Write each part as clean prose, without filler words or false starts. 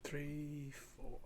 3, 4.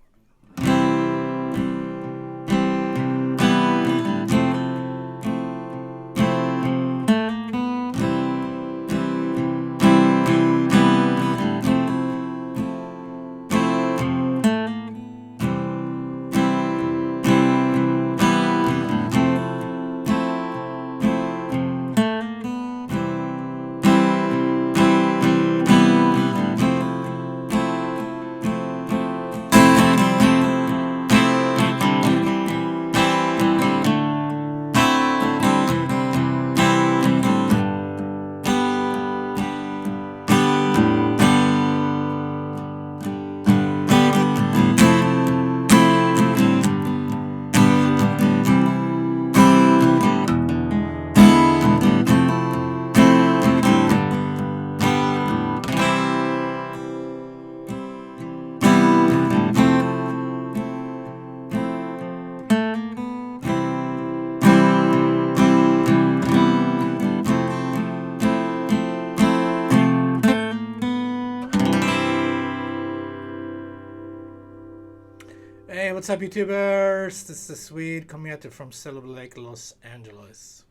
Hey, what's up, YouTubers? This is Swede coming at you from Silver Lake, Los Angeles.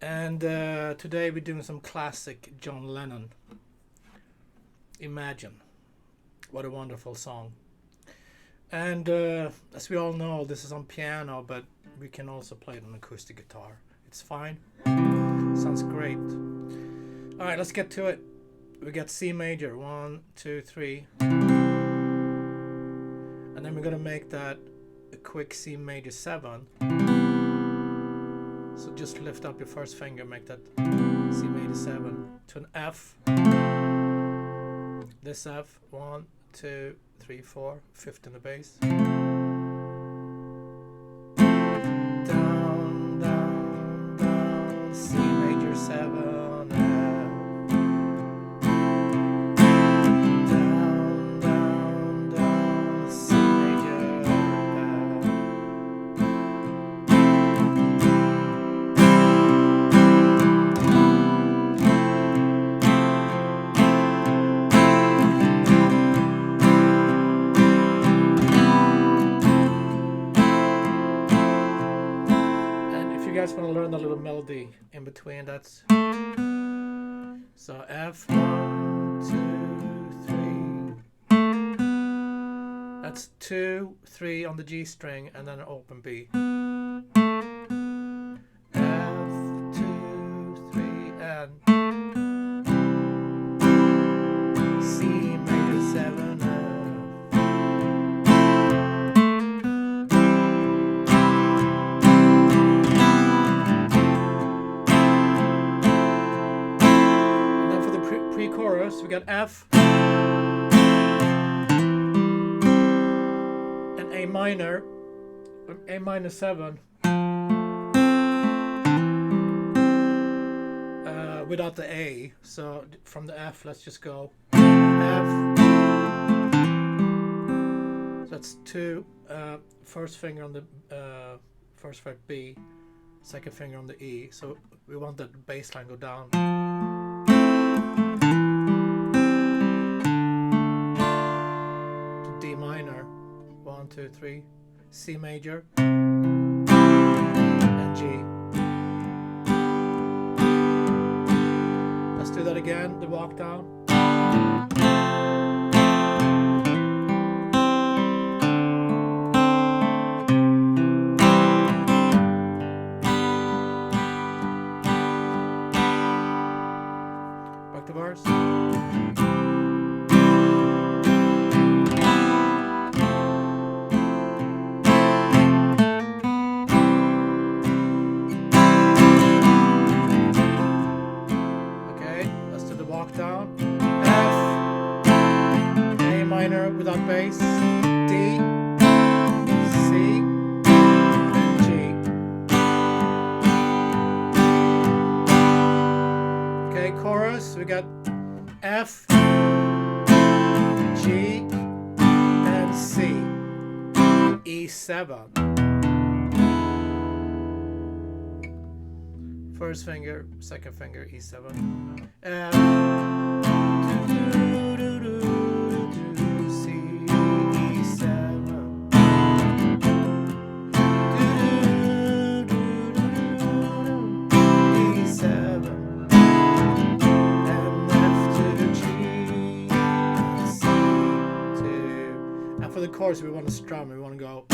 And today we're doing some classic John Lennon. Imagine. What a wonderful song. And as we all know, this is on piano, but we can also play it on acoustic guitar. It's fine. Sounds great. Alright, let's get to it. We got C major. 1, 2, 3. And then we're gonna make that a quick C major 7. So just lift up your first finger, make that C major 7 to an F. This F, 1, 2, 3, 4, fifth in the bass. Down, down, down, C major 7. You guys want to learn a little melody in between, that's so F, 1, 2, 3. That's 2, 3 on the G string and then an open B. F, 2, 3 and C major 7 F. Pre-chorus, we got F and A minor, A minor 7 without the A. So from the F, let's just go F. So that's 2, first finger on the first fret B, second finger on the E. So we want the bass line go down. D minor, 1, 2, 3, C major, and G. Let's do that again, the walk down. Back to verse. Down, F, A minor without bass, D, C, G. Okay, chorus, we got F, G, and C, E7. First finger, second finger, E7. F, C, the chorus we want to strum. We want to go.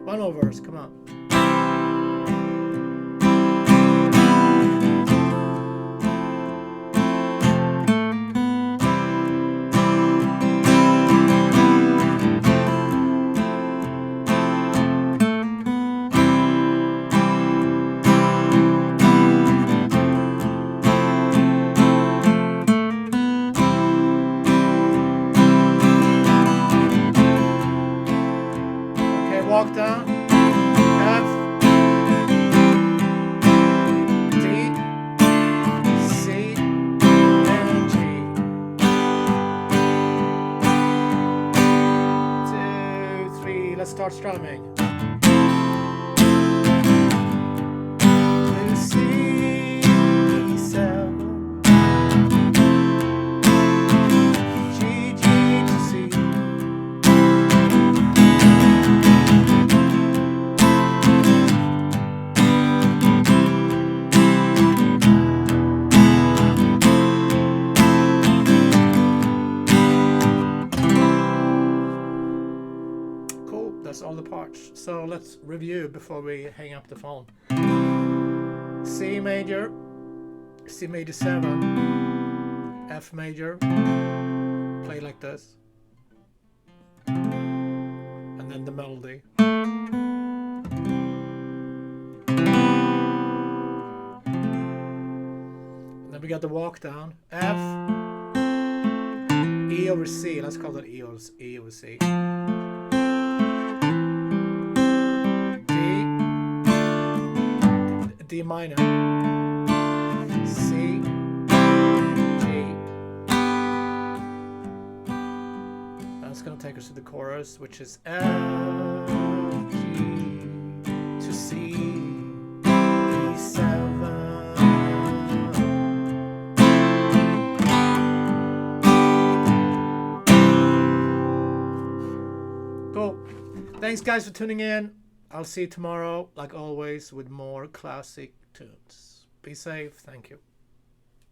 One more verse, come on. Okay, walk down. F, D, C, and G. 2, 3, let's start strumming. C, 7, G, G to C. Cool, that's all the parts. So let's review before we hang up the phone. C major, C major 7, F major, play like this, and then the melody. And then we got the walk down, F, E over C, let's call that E over C. D minor, C, G. That's gonna take us to the chorus, which is F, G to C, E7. Cool. Thanks guys for tuning in. I'll see you tomorrow, like always, with more classic tunes. Be safe. Thank you.